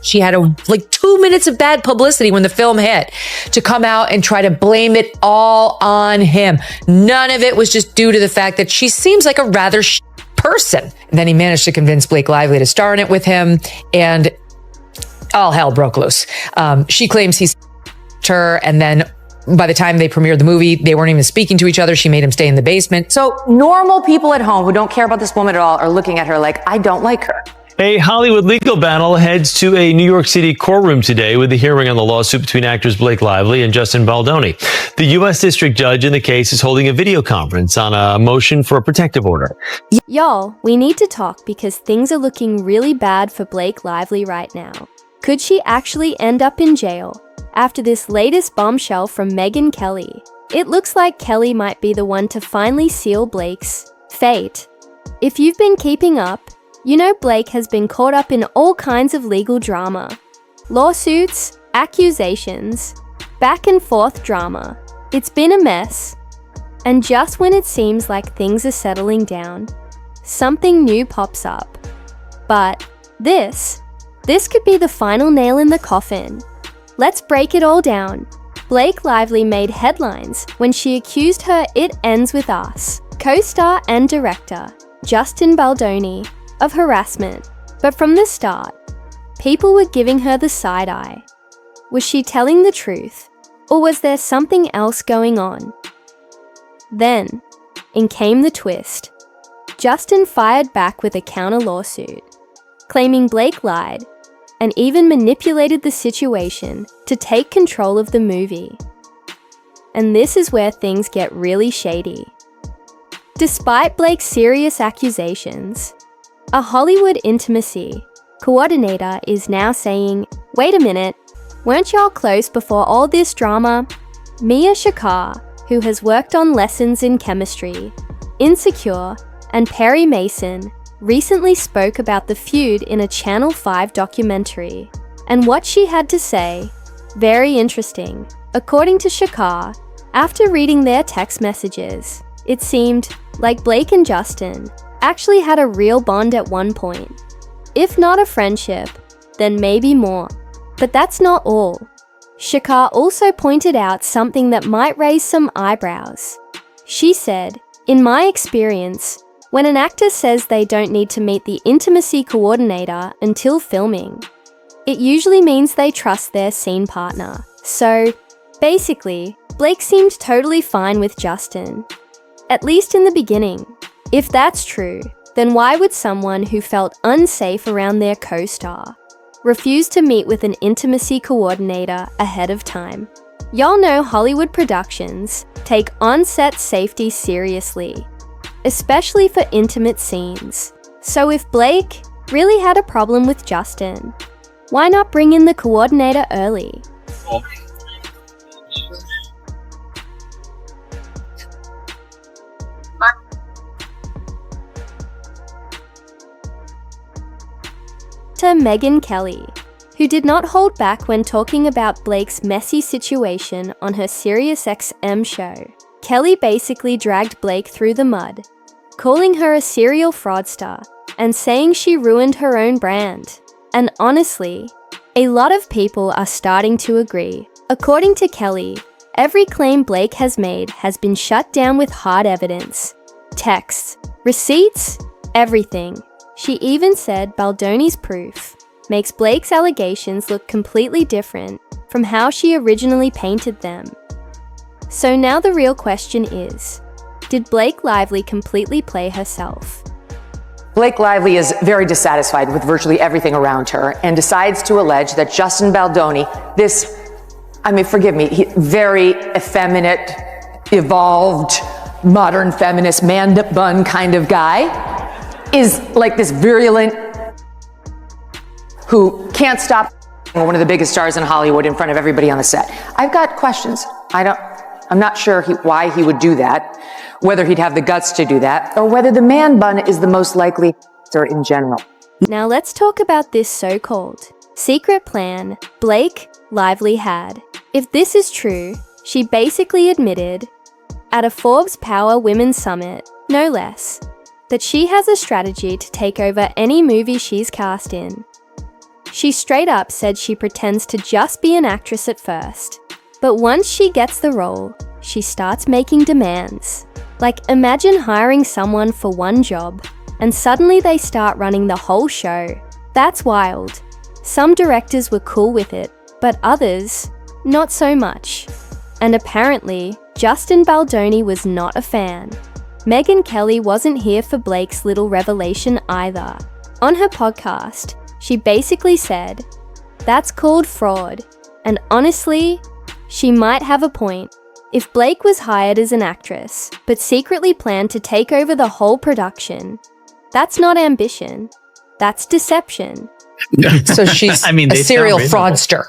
She had like 2 minutes of bad publicity when the film hit to come out and try to blame it all on him. None of it was just due to the fact that she seems like a rather person. And then he managed to convince Blake Lively to star in it with him, and all hell broke loose. She claims he's her, and then by the time they premiered the movie, they weren't even speaking to each other. She made him stay in the basement. So normal people at home who don't care about this woman at all are looking at her like, I don't like her. A Hollywood legal battle heads to a New York City courtroom today with the hearing on the lawsuit between actors Blake Lively and Justin Baldoni. The U.S. District Judge in the case is holding a video conference on a motion for a protective order. Y'all, we need to talk because things are looking really bad for Blake Lively right now. Could she actually end up in jail after this latest bombshell from Megyn Kelly? It looks like Kelly might be the one to finally seal Blake's fate. If you've been keeping up, you know Blake has been caught up in all kinds of legal drama. Lawsuits, accusations, back and forth drama. It's been a mess. And just when it seems like things are settling down, something new pops up. But this could be the final nail in the coffin. Let's break it all down. Blake Lively made headlines when she accused her It Ends With Us co-star and director, Justin Baldoni, of harassment. But from the start, people were giving her the side eye. Was she telling the truth, or was there something else going on? Then, in came the twist. Justin fired back with a counter lawsuit, claiming Blake lied and even manipulated the situation to take control of the movie. And this is where things get really shady. Despite Blake's serious accusations, a Hollywood intimacy coordinator is now saying, wait a minute, weren't y'all close before all this drama? Mia Shakar, who has worked on Lessons in Chemistry, Insecure, and Perry Mason, recently spoke about the feud in a Channel 5 documentary. And what she had to say, very interesting. According to Shakar, after reading their text messages, it seemed like Blake and Justin actually had a real bond at one point. If not a friendship, then maybe more. But that's not all. Shakar also pointed out something that might raise some eyebrows. She said, in my experience, when an actor says they don't need to meet the intimacy coordinator until filming, it usually means they trust their scene partner. So, basically, Blake seemed totally fine with Justin, at least in the beginning. If that's true, then why would someone who felt unsafe around their co-star refuse to meet with an intimacy coordinator ahead of time? Y'all know Hollywood productions take on-set safety seriously, especially for intimate scenes. So if Blake really had a problem with Justin, why not bring in the coordinator early? To Megyn Kelly, who did not hold back when talking about Blake's messy situation on her SiriusXM show. Kelly basically dragged Blake through the mud, calling her a serial fraudster and saying she ruined her own brand. And honestly, a lot of people are starting to agree. According to Kelly, every claim Blake has made has been shut down with hard evidence. Texts, receipts, everything. She even said Baldoni's proof makes Blake's allegations look completely different from how she originally painted them. So now the real question is, did Blake Lively completely play herself? Blake Lively is very dissatisfied with virtually everything around her and decides to allege that Justin Baldoni, forgive me, very effeminate, evolved, modern feminist man bun kind of guy, is like this virulent who can't stop one of the biggest stars in Hollywood in front of everybody on the set. I've got questions. I'm not sure why he would do that, whether he'd have the guts to do that, or whether the man bun is the most likely answer in general. Now let's talk about this so-called secret plan Blake Lively had. If this is true, she basically admitted at a Forbes Power Women's Summit, no less, that she has a strategy to take over any movie she's cast in. She straight up said she pretends to just be an actress at first. But once she gets the role, she starts making demands. Like, imagine hiring someone for one job, and suddenly they start running the whole show. That's wild. Some directors were cool with it, but others, not so much. And apparently, Justin Baldoni was not a fan. Megyn Kelly wasn't here for Blake's little revelation either. On her podcast, she basically said, "That's called fraud." And honestly, she might have a point. If Blake was hired as an actress, but secretly planned to take over the whole production, that's not ambition. That's deception. So she's I mean, a they serial sound reasonable.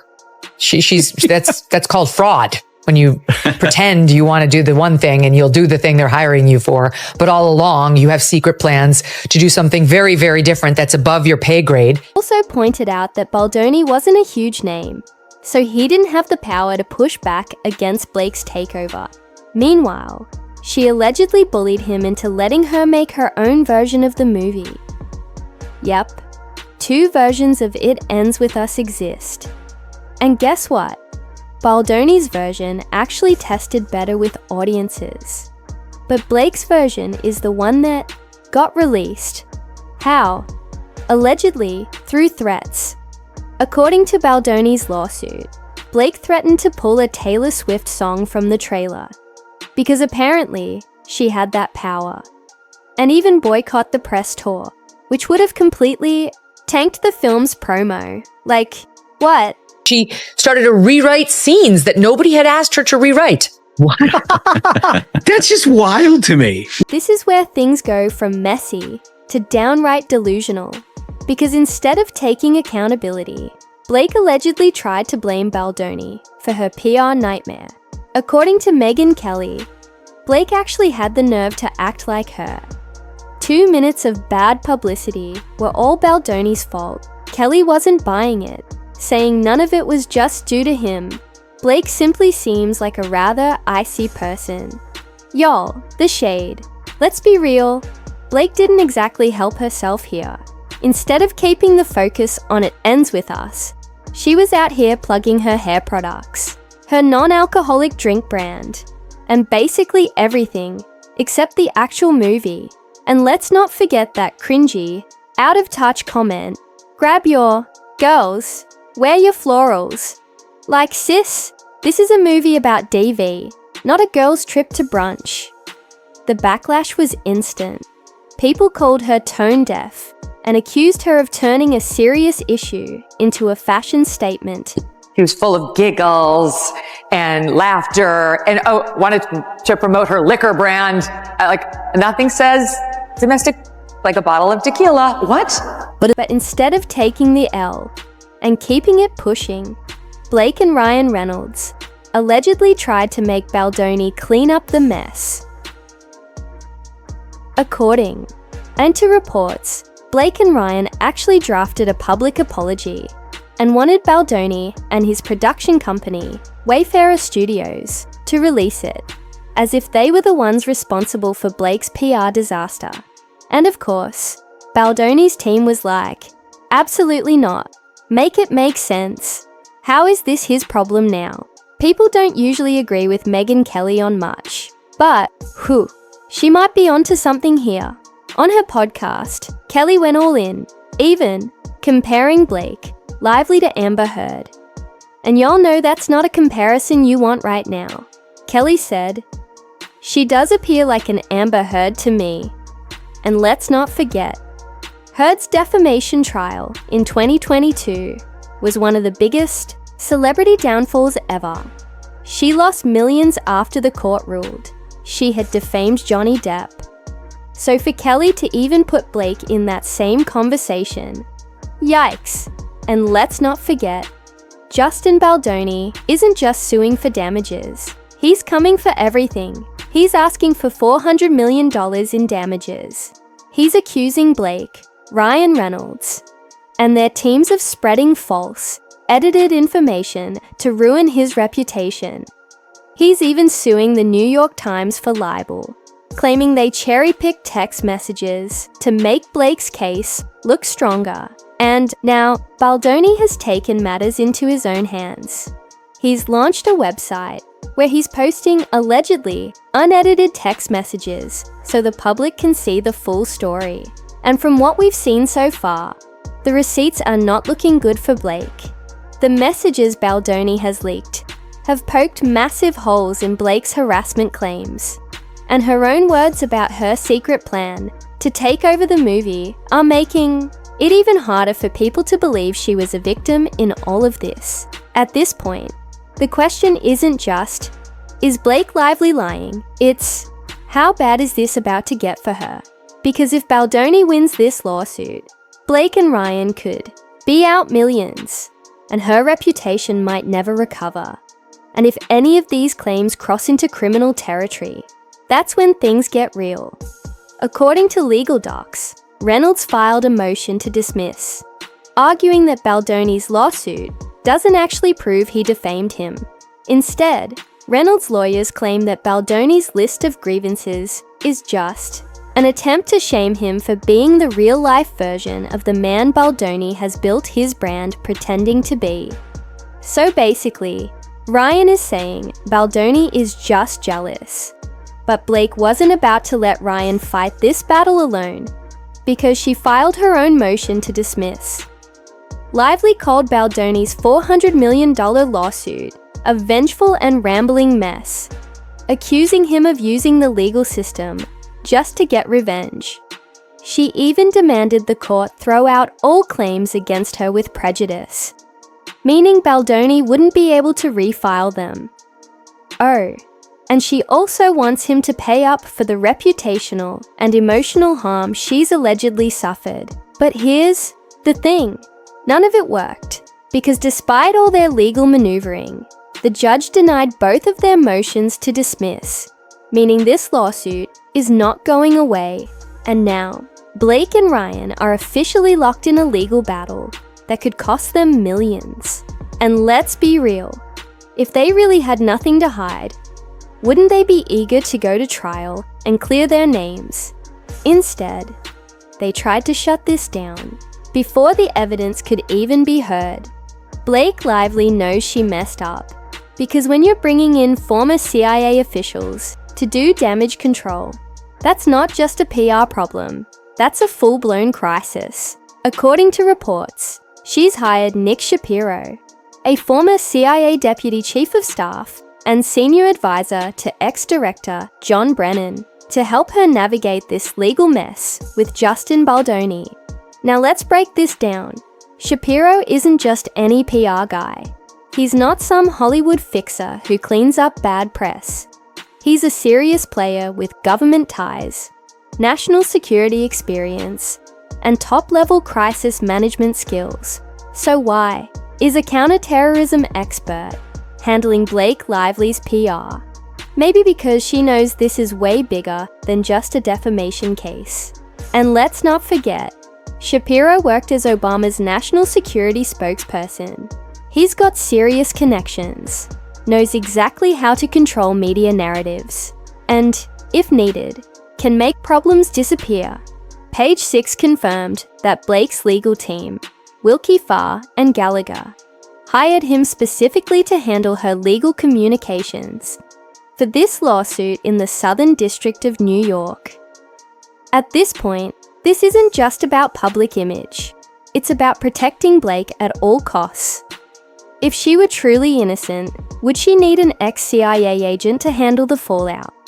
fraudster. That's called fraud. When you pretend you want to do the one thing and you'll do the thing they're hiring you for, but all along you have secret plans to do something very, very different that's above your pay grade. Also pointed out that Baldoni wasn't a huge name, so he didn't have the power to push back against Blake's takeover. Meanwhile, she allegedly bullied him into letting her make her own version of the movie. Yep, 2 versions of It Ends With Us exist. And guess what? Baldoni's version actually tested better with audiences. But Blake's version is the one that got released. How? Allegedly, through threats. According to Baldoni's lawsuit, Blake threatened to pull a Taylor Swift song from the trailer, because apparently she had that power, and even boycott the press tour, which would have completely tanked the film's promo. Like, what? She started to rewrite scenes that nobody had asked her to rewrite. What? That's just wild to me. This is where things go from messy to downright delusional, because instead of taking accountability, Blake allegedly tried to blame Baldoni for her PR nightmare. According to Megyn Kelly, Blake actually had the nerve to act like her. 2 minutes of bad publicity were all Baldoni's fault. Kelly wasn't buying it, saying none of it was just due to him. Blake simply seems like a rather icy person. Y'all, the shade. Let's be real, Blake didn't exactly help herself here. Instead of keeping the focus on It Ends With Us, she was out here plugging her hair products, her non-alcoholic drink brand, and basically everything except the actual movie. And let's not forget that cringy, out-of-touch comment, "Grab your girls, wear your florals." Like, sis, this is a movie about DV, not a girl's trip to brunch. The backlash was instant. People called her tone deaf and accused her of turning a serious issue into a fashion statement. He was full of giggles and laughter and wanted to promote her liquor brand. Like, nothing says domestic like a bottle of tequila. What? But instead of taking the L and keeping it pushing, Blake and Reynolds allegedly tried to make Baldoni clean up the mess. According to reports, Blake and Ryan actually drafted a public apology and wanted Baldoni and his production company, Wayfarer Studios, to release it, as if they were the ones responsible for Blake's PR disaster. And of course, Baldoni's team was like, absolutely not. Make it make sense. How is this his problem now? People don't usually agree with Megyn Kelly on much, but she might be onto something here. On her podcast, Kelly went all in, even comparing Blake Lively to Amber Heard. And y'all know that's not a comparison you want right now. Kelly said, "She does appear like an Amber Heard to me. And let's not forget, Heard's defamation trial in 2022 was one of the biggest celebrity downfalls ever. She lost millions after the court ruled she had defamed Johnny Depp. So for Kelly to even put Blake in that same conversation, yikes. And let's not forget, Justin Baldoni isn't just suing for damages. He's coming for everything. He's asking for $400 million in damages. He's accusing Blake, Reynolds, and their teams of spreading false, edited information to ruin his reputation. He's even suing the New York Times for libel, claiming they cherry-picked text messages to make Blake's case look stronger. And now, Baldoni has taken matters into his own hands. He's launched a website where he's posting allegedly unedited text messages so the public can see the full story. And from what we've seen so far, the receipts are not looking good for Blake. The messages Baldoni has leaked have poked massive holes in Blake's harassment claims, and her own words about her secret plan to take over the movie are making it even harder for people to believe she was a victim in all of this. At this point, the question isn't just, is Blake Lively lying? It's, how bad is this about to get for her? Because if Baldoni wins this lawsuit, Blake and Ryan could be out millions, and her reputation might never recover. And if any of these claims cross into criminal territory, that's when things get real. According to legal docs, Reynolds filed a motion to dismiss, arguing that Baldoni's lawsuit doesn't actually prove he defamed him. Instead, Reynolds' lawyers claim that Baldoni's list of grievances is just an attempt to shame him for being the real-life version of the man Baldoni has built his brand pretending to be. So basically, Ryan is saying Baldoni is just jealous. But Blake wasn't about to let Ryan fight this battle alone, because she filed her own motion to dismiss. Lively called Baldoni's $400 million lawsuit a vengeful and rambling mess, accusing him of using the legal system just to get revenge. She even demanded the court throw out all claims against her with prejudice, meaning Baldoni wouldn't be able to refile them. Oh, and she also wants him to pay up for the reputational and emotional harm she's allegedly suffered. But here's the thing. None of it worked, because despite all their legal maneuvering, the judge denied both of their motions to dismiss, meaning this lawsuit is not going away, and now Blake and Ryan are officially locked in a legal battle that could cost them millions. And let's be real, if they really had nothing to hide, wouldn't they be eager to go to trial and clear their names? Instead, they tried to shut this down before the evidence could even be heard. Blake Lively knows she messed up, because when you're bringing in former CIA officials to do damage control, that's not just a PR problem, that's a full-blown crisis. According to reports, she's hired Nick Shapiro, a former CIA Deputy Chief of Staff and Senior Advisor to ex-director John Brennan, to help her navigate this legal mess with Justin Baldoni. Now let's break this down. Shapiro isn't just any PR guy. He's not some Hollywood fixer who cleans up bad press. He's a serious player with government ties, national security experience, and top-level crisis management skills. So why is a counterterrorism expert handling Blake Lively's PR? Maybe because she knows this is way bigger than just a defamation case. And let's not forget, Shapiro worked as Obama's national security spokesperson. He's got serious connections, knows exactly how to control media narratives, and, if needed, can make problems disappear. Page 6 confirmed that Blake's legal team, Wilkie Farr and Gallagher, hired him specifically to handle her legal communications for this lawsuit in the Southern District of New York. At this point, this isn't just about public image. It's about protecting Blake at all costs. If she were truly innocent, would she need an ex-CIA agent to handle the fallout?